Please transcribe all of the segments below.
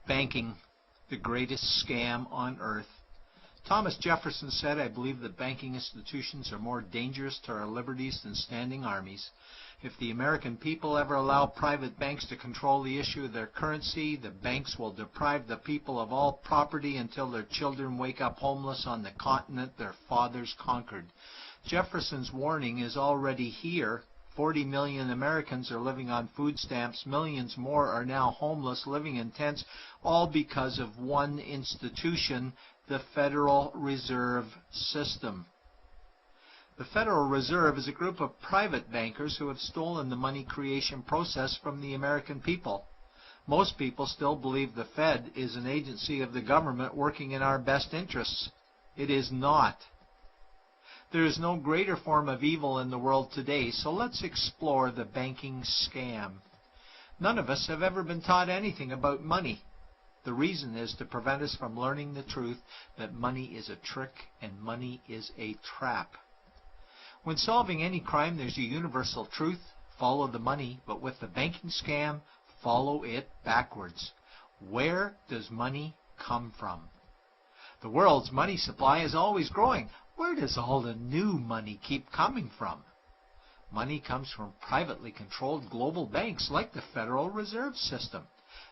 Banking, the greatest scam on earth. Thomas Jefferson said, "I believe that banking institutions are more dangerous to our liberties than standing armies. If the American people ever allow private banks to control the issue of their currency, the banks will deprive the people of all property until their children wake up homeless on the continent their fathers conquered." Jefferson's warning is already here. 40 million Americans are living on food stamps. Millions more are now homeless, living in tents, all because of one institution, the Federal Reserve System. The Federal Reserve is a group of private bankers who have stolen the money creation process from the American people. Most people still believe the Fed is an agency of the government working in our best interests. It is not. There is no greater form of evil in the world today, so let's explore the banking scam. None of us have ever been taught anything about money. The reason is to prevent us from learning the truth that money is a trick and money is a trap. When solving any crime, there's a universal truth: follow the money, but with the banking scam, follow it backwards. Where does money come from? The world's money supply is always growing. Where does all the new money keep coming from? Money comes from privately controlled global banks like the Federal Reserve System.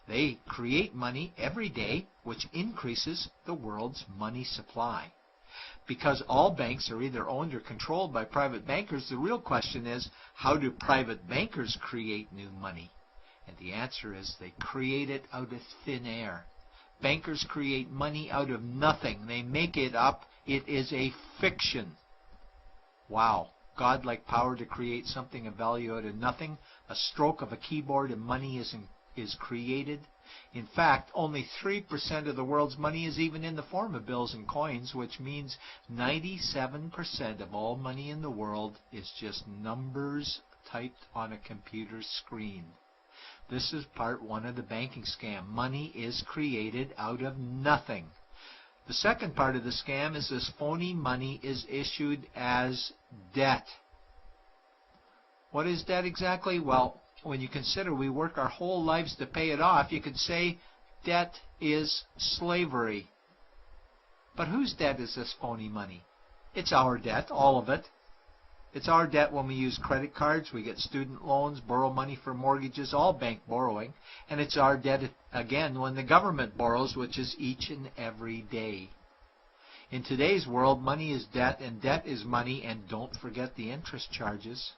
They create money every day, which increases the world's money supply. Because all banks are either owned or controlled by private bankers, the real question is, how do private bankers create new money? And the answer is they create it out of thin air. Bankers create money out of nothing. They make it up. It is a fiction. Wow. Godlike power to create something of value out of nothing. A stroke of a keyboard and money is created. In fact, only 3% of the world's money is even in the form of bills and coins, which means 97% of all money in the world is just numbers typed on a computer screen. This is part one of the banking scam. Money is created out of nothing. The second part of the scam is this phony money is issued as debt. What is debt exactly? Well, when you consider we work our whole lives to pay it off, you could say debt is slavery. But whose debt is this phony money? It's our debt, all of it. It's our debt when we use credit cards, we get student loans, borrow money for mortgages, all bank borrowing. And it's our debt again when the government borrows, which is each and every day. In today's world, money is debt and debt is money, and don't forget the interest charges.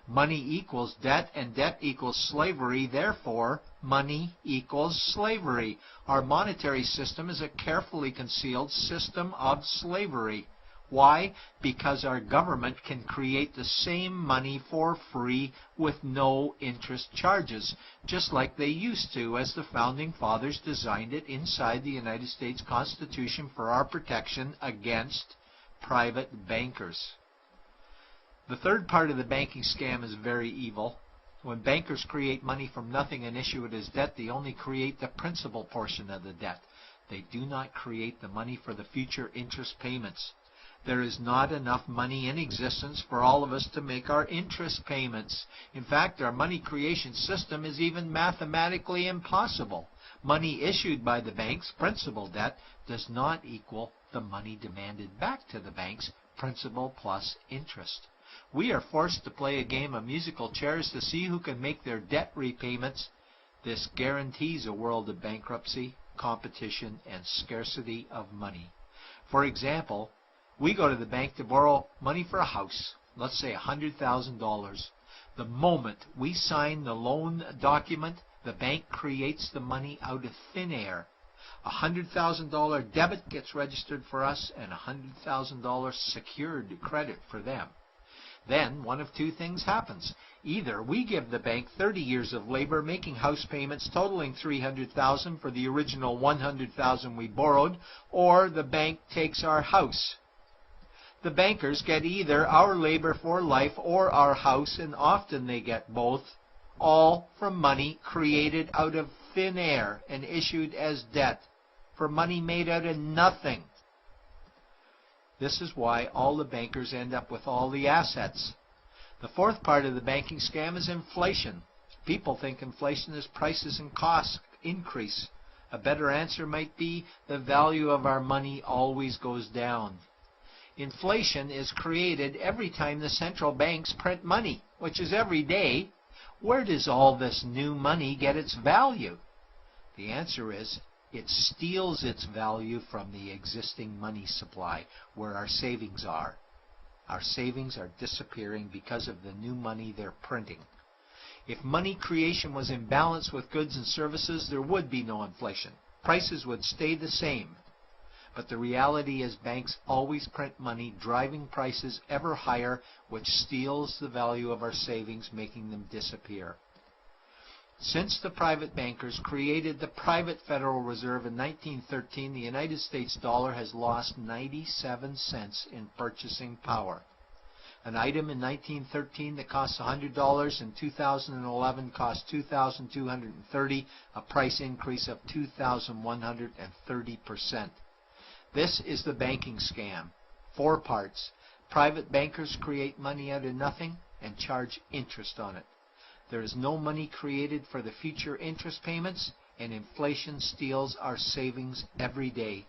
Money equals debt and debt equals slavery. Therefore, money equals slavery. Our monetary system is a carefully concealed system of slavery. Why? Because our government can create the same money for free with no interest charges, just like they used to as the Founding Fathers designed it inside the United States Constitution for our protection against private bankers. The third part of the banking scam is very evil. When bankers create money from nothing and issue it as debt, they only create the principal portion of the debt. They do not create the money for the future interest payments. There is not enough money in existence for all of us to make our interest payments. In fact, our money creation system is even mathematically impossible. Money issued by the banks, principal debt, does not equal the money demanded back to the banks, principal plus interest. We are forced to play a game of musical chairs to see who can make their debt repayments. This guarantees a world of bankruptcy, competition, and scarcity of money. For example, we go to the bank to borrow money for a house, let's say $100,000. The moment we sign the loan document, the bank creates the money out of thin air. A $100,000 debit gets registered for us and a $100,000 secured credit for them. Then one of two things happens. Either we give the bank 30 years of labor making house payments totaling $300,000 for the original $100,000 we borrowed, or the bank takes our house. The bankers get either our labor for life or our house, and often they get both, all from money created out of thin air and issued as debt, for money made out of nothing. This is why all the bankers end up with all the assets. The fourth part of the banking scam is inflation. People think inflation is prices and costs increase. A better answer might be the value of our money always goes down. Inflation is created every time the central banks print money, which is every day. Where does all this new money get its value? The answer is it steals its value from the existing money supply, where our savings are. Our savings are disappearing because of the new money they're printing. If money creation was in balance with goods and services, there would be no inflation. Prices would stay the same. But the reality is banks always print money, driving prices ever higher, which steals the value of our savings, making them disappear. Since the private bankers created the private Federal Reserve in 1913, the United States dollar has lost 97 cents in purchasing power. An item in 1913 that cost $100 in 2011 cost $2,230, a price increase of 2,130%. This is the banking scam. 4 parts. Private bankers create money out of nothing and charge interest on it. There is no money created for the future interest payments, and inflation steals our savings every day.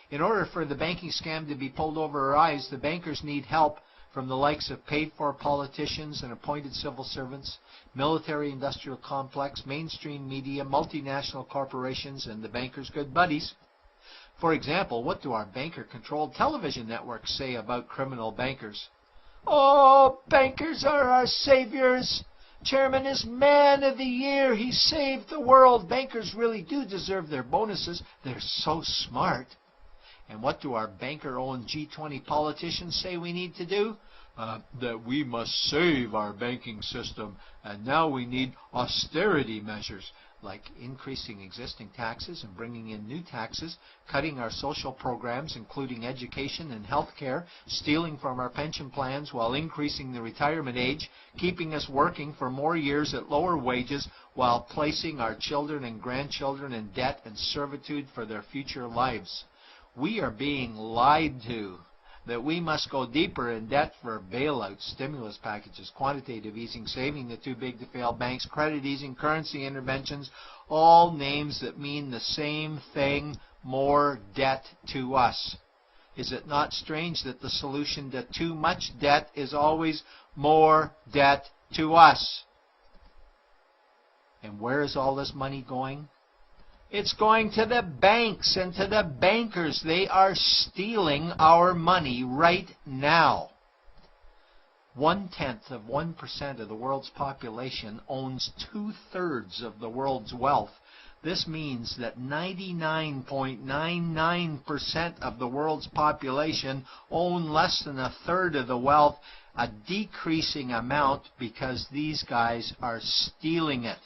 In order for the banking scam to be pulled over our eyes, the bankers need help from the likes of paid-for politicians and appointed civil servants, military-industrial complex, mainstream media, multinational corporations, and the bankers' good buddies. For example, what do our banker-controlled television networks say about criminal bankers? "Oh, bankers are our saviors. Chairman is Man of the Year. He saved the world. Bankers really do deserve their bonuses. They're so smart." And what do our banker-owned G20 politicians say we need to do? That we must save our banking system, and now we need austerity measures, like increasing existing taxes and bringing in new taxes, cutting our social programs, including education and health care, stealing from our pension plans while increasing the retirement age, keeping us working for more years at lower wages while placing our children and grandchildren in debt and servitude for their future lives. We are being lied to that we must go deeper in debt for bailouts, stimulus packages, quantitative easing, saving the too-big-to-fail banks, credit easing, currency interventions, all names that mean the same thing, more debt to us. Is it not strange that the solution to too much debt is always more debt to us? And where is all this money going? It's going to the banks and to the bankers. They are stealing our money right now. 0.1% of the world's population owns 2/3 of the world's wealth. This means that 99.99% of the world's population own less than 1/3 of the wealth, a decreasing amount because these guys are stealing it.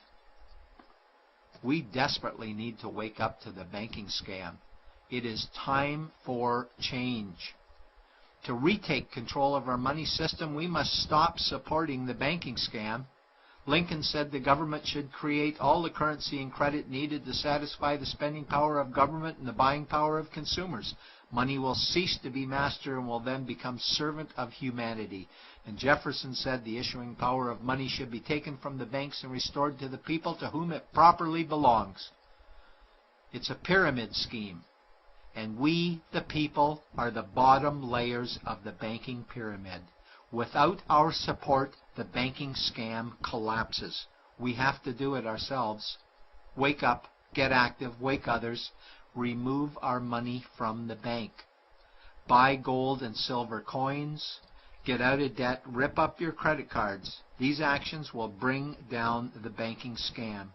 We desperately need to wake up to the banking scam. It is time for change. To retake control of our money system, we must stop supporting the banking scam. Lincoln said the government should create all the currency and credit needed to satisfy the spending power of government and the buying power of consumers. Money will cease to be master and will then become servant of humanity. And Jefferson said the issuing power of money should be taken from the banks and restored to the people to whom it properly belongs. It's a pyramid scheme. And we, the people, are the bottom layers of the banking pyramid. Without our support, the banking scam collapses. We have to do it ourselves. Wake up, get active, wake others. Remove our money from the bank. Buy gold and silver coins. Get out of debt. Rip up your credit cards. These actions will bring down the banking scam.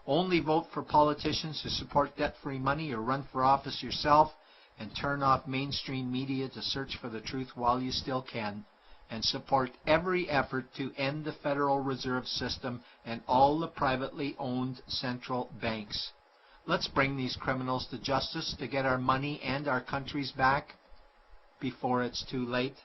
Only vote for politicians who support debt-free money, or run for office yourself, and turn off mainstream media to search for the truth while you still can, and support every effort to end the Federal Reserve System and all the privately owned central banks. Let's bring these criminals to justice to get our money and our countries back before it's too late.